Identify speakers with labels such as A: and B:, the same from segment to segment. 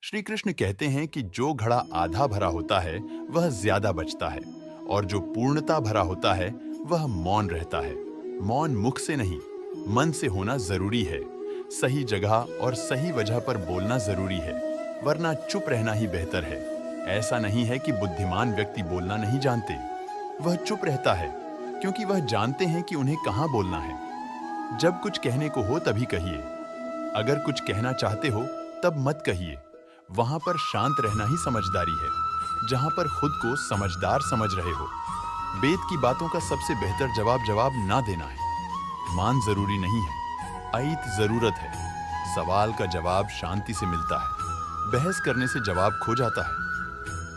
A: श्री कृष्ण कहते हैं कि जो घड़ा आधा भरा होता है वह ज्यादा बचता है और जो पूर्णता भरा होता है वह मौन रहता है। मौन मुख से नहीं, मन से होना जरूरी है। सही जगह और सही वजह पर बोलना जरूरी है, वरना चुप रहना ही बेहतर है। ऐसा नहीं है कि बुद्धिमान व्यक्ति बोलना नहीं जानते, वह चुप रहता है क्योंकि वह जानते हैं कि उन्हें कहाँ बोलना है। जब कुछ कहने को हो तभी कहिए। अगर कुछ कहना चाहते हो तब मत कहिए। वहां पर शांत रहना ही समझदारी है, जहां पर खुद को समझदार समझ रहे हो। वेद की बातों का सबसे बेहतर जवाब ना देना है। मान जरूरी नहीं है, अईत जरूरत है। सवाल का जवाब शांति से मिलता है, बहस करने से जवाब खो जाता है।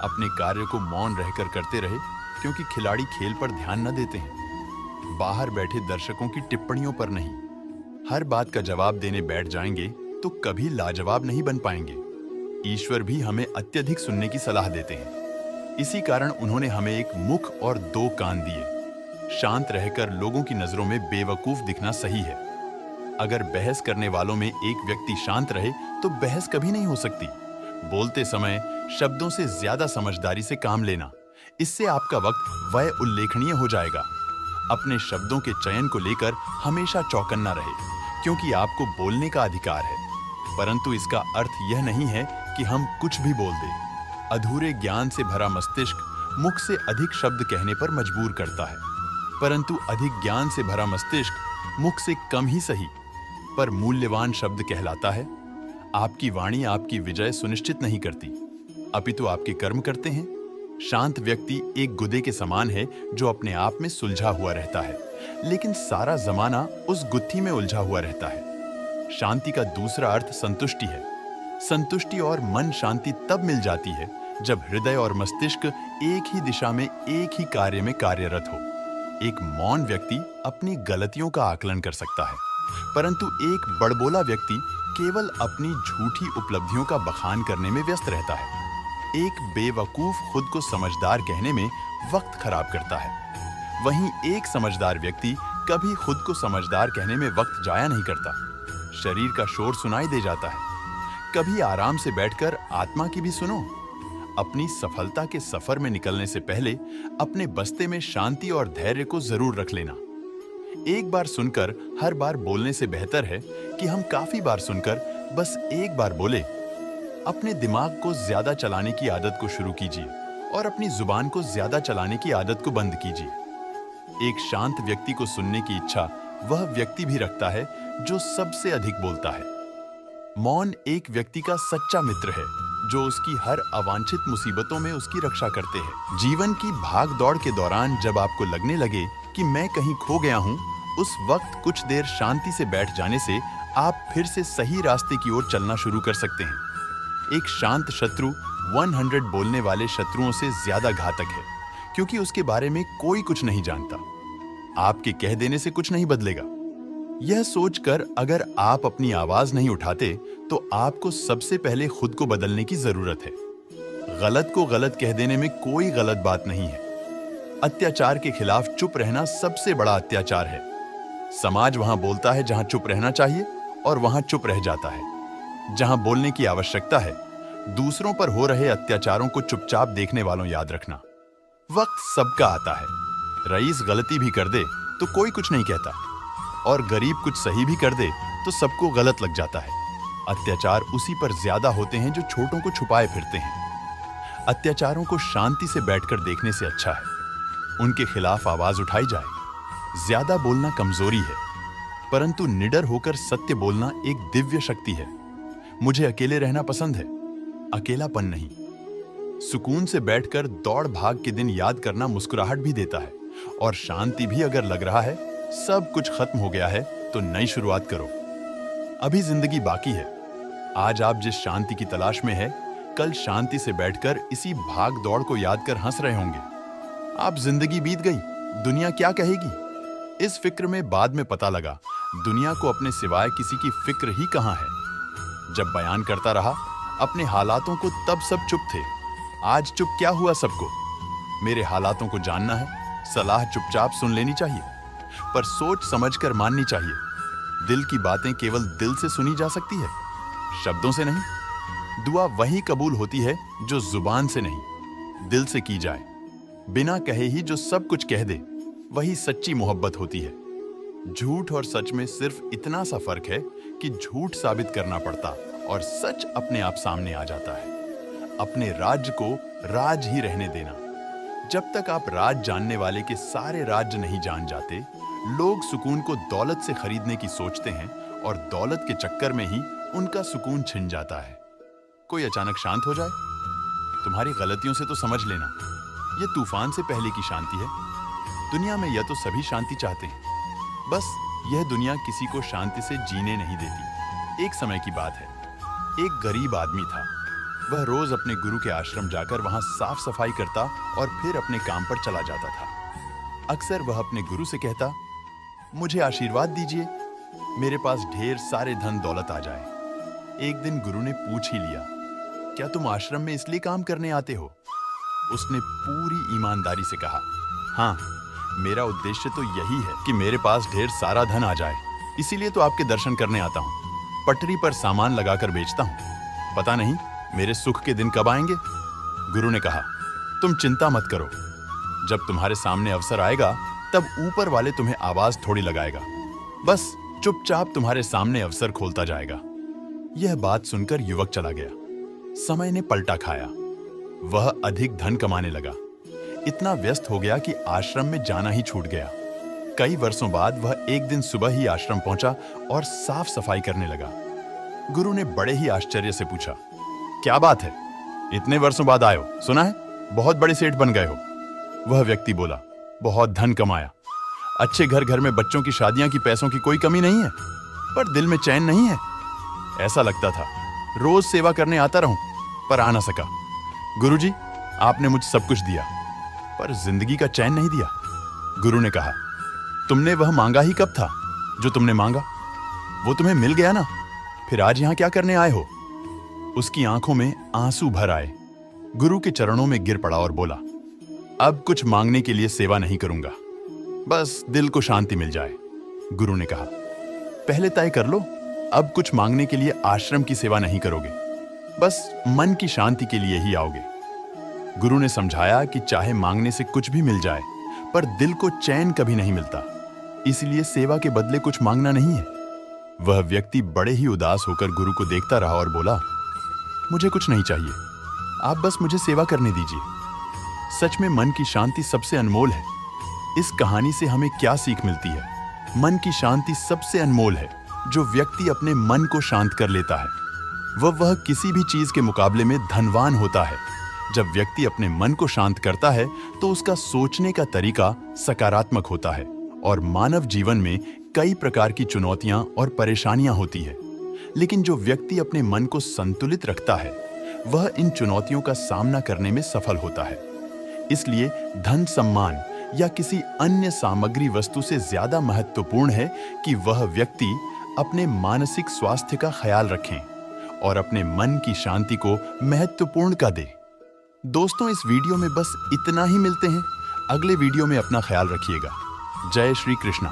A: अपने कार्य को मौन रहकर करते रहे, क्योंकि खिलाड़ी खेल पर ध्यान न देते हैं। बाहर बैठे दर्शकों की टिप्पणियों पर नहीं। हर बात का जवाब देने बैठ जाएंगे तो कभी लाजवाब नहीं बन पाएंगे। ईश्वर भी हमें अत्यधिक सुनने की सलाह देते हैं। इसी कारण उन्होंने हमें एक मुख और दो कान दिए। शांत रहकर लोगों की नजरों में बेवकूफ दिखना सही है। अगर बहस करने वालों में एक व्यक्ति शांत रहे तो बहस कभी नहीं हो सकती। बोलते समय शब्दों से ज्यादा समझदारी से काम लेना, इससे आपका वक्त व्यय उल्लेखनीय हो जाएगा। अपने शब्दों के चयन को लेकर हमेशा चौकन्ना रहे, क्योंकि आपको बोलने का अधिकार है। परंतु इसका अर्थ यह नहीं है कि हम कुछ भी बोल दें। अधूरे ज्ञान से भरा मस्तिष्क मुख से अधिक शब्द कहने पर मजबूर करता है, परंतु अधिक ज्ञान से भरा मस्तिष्क मुख से कम ही सही पर मूल्यवान शब्द कहलाता है। आपकी वाणी आपकी विजय सुनिश्चित नहीं करती, अपितु आपके कर्म करते हैं। शांत व्यक्ति एक गुदे के समान है जो अपने आप में सुलझा हुआ रहता है, लेकिन सारा जमाना उस गुत्थी में उलझा हुआ रहता है। शांति का दूसरा अर्थ संतुष्टि है। संतुष्टि और मन शांति तब मिल जाती है जब हृदय और मस्तिष्क एक ही दिशा में एक ही कार्य में कार्यरत हो। एक मौन व्यक्ति अपनी गलतियों का आकलन कर सकता है, परंतु एक बड़बोला व्यक्ति केवल अपनी झूठी उपलब्धियों का बखान करने में व्यस्त रहता है। एक बेवकूफ खुद को समझदार कहने में वक्त खराब करता है, वहीं एक समझदार व्यक्ति कभी खुद को समझदार कहने में वक्त जाया नहीं करता। शरीर का शोर सुनाई दे जाता है, कभी आराम से बैठकर आत्मा की भी सुनो। अपनी सफलता के सफर में निकलने से पहले अपने बस्ते में शांति और धैर्य को जरूर रख लेना। एक बार सुनकर हर बार बोलने से बेहतर है कि हम काफी बार सुनकर बस एक बार बोले। अपने दिमाग को ज्यादा चलाने की आदत को शुरू कीजिए और अपनी जुबान को ज्यादा चलाने की आदत को बंद कीजिए। एक शांत व्यक्ति को सुनने की इच्छा वह व्यक्ति भी रखता है जो सबसे अधिक बोलता है। मौन एक व्यक्ति का सच्चा मित्र है, जो उसकी हर अवांछित मुसीबतों में उसकी रक्षा करते हैं। जीवन की भाग दौड़ के दौरान जब आपको लगने लगे कि मैं कहीं खो गया हूं, उस वक्त कुछ देर शांति से बैठ जाने से आप फिर से सही रास्ते की ओर चलना शुरू कर सकते हैं। एक शांत शत्रु 100 बोलने वाले शत्रुओं से ज्यादा घातक है, क्योंकि उसके बारे में कोई कुछ नहीं जानता। आपके कह देने से कुछ नहीं बदलेगा। यह सोचकर अगर आप अपनी आवाज नहीं उठाते तो आपको सबसे पहले खुद को बदलने की जरूरत है। गलत को गलत कह देने में कोई गलत बात नहीं है। अत्याचार के खिलाफ चुप रहना सबसे बड़ा अत्याचार है। समाज वहां बोलता है जहां चुप रहना चाहिए और वहां चुप रह जाता है जहां बोलने की आवश्यकता है। दूसरों पर हो रहे अत्याचारों को चुपचाप देखने वालों याद रखना, वक्त सबका आता है। रईस गलती भी कर दे तो कोई कुछ नहीं कहता, और गरीब कुछ सही भी कर दे तो सबको गलत लग जाता है। अत्याचार उसी पर ज्यादा होते हैं जो छोटों को छुपाए फिरते हैं। अत्याचारों को शांति से बैठकर देखने से अच्छा है उनके खिलाफ आवाज उठाई जाए। ज्यादा बोलना कमजोरी है, परंतु निडर होकर सत्य बोलना एक दिव्य शक्ति है। मुझे अकेले रहना पसंद है, अकेलापन नहीं। सुकून से बैठकर दौड़ भाग के दिन याद करना मुस्कुराहट भी देता है। और शांति भी अगर लग रहा है सब कुछ खत्म हो गया है तो नई शुरुआत करो। अभी जिंदगी बाकी है। आज आप जिस शांति की तलाश में है, कल शांति से बैठकर इसी भाग दौड़ को याद कर हंस रहे होंगे। आप जिंदगी बीत गई, दुनिया क्या कहेगी, इस फिक्र में बाद में पता लगा दुनिया को अपने सिवाय किसी की फिक्र ही कहां है। जब बयान करता रहा अपने हालातों को तब सब चुप थे। आज चुप क्या हुआ सबको। मेरे हालातों को जानना है, सलाह चुपचाप सुन लेनी चाहिए, पर सोच समझकर माननी चाहिए। दिल की बातें केवल दिल से सुनी जा सकती है, शब्दों से नहीं। दुआ वही कबूल होती है जो जुबान से नहीं, दिल से की जाए। बिना कहे ही जो सब कुछ कह दे, वही सच्ची मोहब्बत होती है। झूठ और सच में सिर्फ इतना सा फर्क है कि झूठ साबित करना पड़ता और सच अपने आप सामने आ जाता है। अपने राज्य को राज ही रहने देना। जब तक आप राज जानने वाले के सारे राज्य नहीं जान जाते, लोग सुकून को दौलत से खरीदने की सोचते हैं और दौलत के चक्कर में ही उनका सुकून छिन जाता है। कोई अचानक शांत हो जाए, तुम्हारी गलतियों से तो समझ लेना, यह तूफान से पहले की शांति है। दुनिया में यह तो सभी शांति चाहते हैं, बस यह दुनिया किसी को शांति से जीने नहीं देती। एक समय की बात है, एक गरीब आदमी था। वह रोज अपने गुरु के आश्रम जाकर वहां साफ सफाई करता और फिर अपने काम पर चला जाता था। अक्सर वह अपने गुरु से कहता, मुझे आशीर्वाद दीजिए, मेरे पास ढेर सारे धन दौलत आ जाए। एक दिन गुरु ने पूछ ही लिया, क्या तुम आश्रम में इसलिए काम करने आते हो? उसने पूरी ईमानदारी से कहा, हाँ, मेरा उद्देश्य तो यही है कि मेरे पास ढेर सारा धन आ जाए, इसीलिए तो आपके दर्शन करने आता हूँ। पटरी पर सामान लगाकर बेचता हूँ, पता नहीं मेरे सुख के दिन कब आएंगे। गुरु ने कहा, तुम चिंता मत करो, जब तुम्हारे सामने अवसर आएगा तब ऊपर वाले तुम्हें आवाज थोड़ी लगाएगा, बस चुपचाप तुम्हारे सामने अवसर खोलता जाएगा। यह बात सुनकर युवक चला गया। समय ने पलटा खाया, वह अधिक धन कमाने लगा। इतना व्यस्त हो गया कि आश्रम में जाना ही छूट गया। कई वर्षों बाद वह एक दिन सुबह ही आश्रम पहुंचा और साफ सफाई करने लगा। गुरु ने बड़े ही आश्चर्य से पूछा, क्या बात है, इतने वर्षों बाद आए हो? सुना है बहुत बड़े सेठ बन गए हो। वह व्यक्ति बोला, बहुत धन कमाया, अच्छे घर घर में बच्चों की शादियां की, पैसों की कोई कमी नहीं है, पर दिल में चैन नहीं है। ऐसा लगता था रोज सेवा करने आता रहूं, पर आ ना सका। गुरुजी, आपने मुझे सब कुछ दिया, पर जिंदगी का चैन नहीं दिया। गुरु ने कहा, तुमने वह मांगा ही कब था जो तुमने मांगा? वो तुम्हें मिल गया ना, फिर आज यहां क्या करने आए हो? उसकी आंखों में आंसू भर आए। गुरु के चरणों में गिर पड़ा और बोला, अब कुछ मांगने के लिए सेवा नहीं करूंगा, बस दिल को शांति मिल जाए। गुरु ने कहा, पहले तय कर लो, अब कुछ मांगने के लिए आश्रम की सेवा नहीं करोगे, बस मन की शांति के लिए ही आओगे। गुरु ने समझाया कि चाहे मांगने से कुछ भी मिल जाए, पर दिल को चैन कभी नहीं मिलता, इसलिए सेवा के बदले कुछ मांगना नहीं है। वह व्यक्ति बड़े ही उदास होकर गुरु को देखता रहा और बोला, मुझे कुछ नहीं चाहिए, आप बस मुझे सेवा करने दीजिए। सच में मन की शांति सबसे अनमोल है। इस कहानी से हमें क्या सीख मिलती है? मन की शांति सबसे अनमोल है। जो व्यक्ति अपने मन को शांत कर लेता है, वह किसी भी चीज के मुकाबले में धनवान होता है। जब व्यक्ति अपने मन को शांत करता है तो उसका सोचने का तरीका सकारात्मक होता है और मानव जीवन में कई प्रकार की चुनौतियां और परेशानियां होती है। लेकिन जो व्यक्ति अपने मन को संतुलित रखता है, वह इन चुनौतियों का सामना करने में सफल होता है। इसलिए धन, सम्मान या किसी अन्य सामग्री वस्तु से ज्यादा महत्वपूर्ण है कि वह व्यक्ति अपने मानसिक स्वास्थ्य का ख्याल रखें और अपने मन की शांति को महत्वपूर्णता दे। दोस्तों, इस वीडियो में बस इतना ही। मिलते हैं अगले वीडियो में। अपना ख्याल रखिएगा। जय श्री कृष्णा।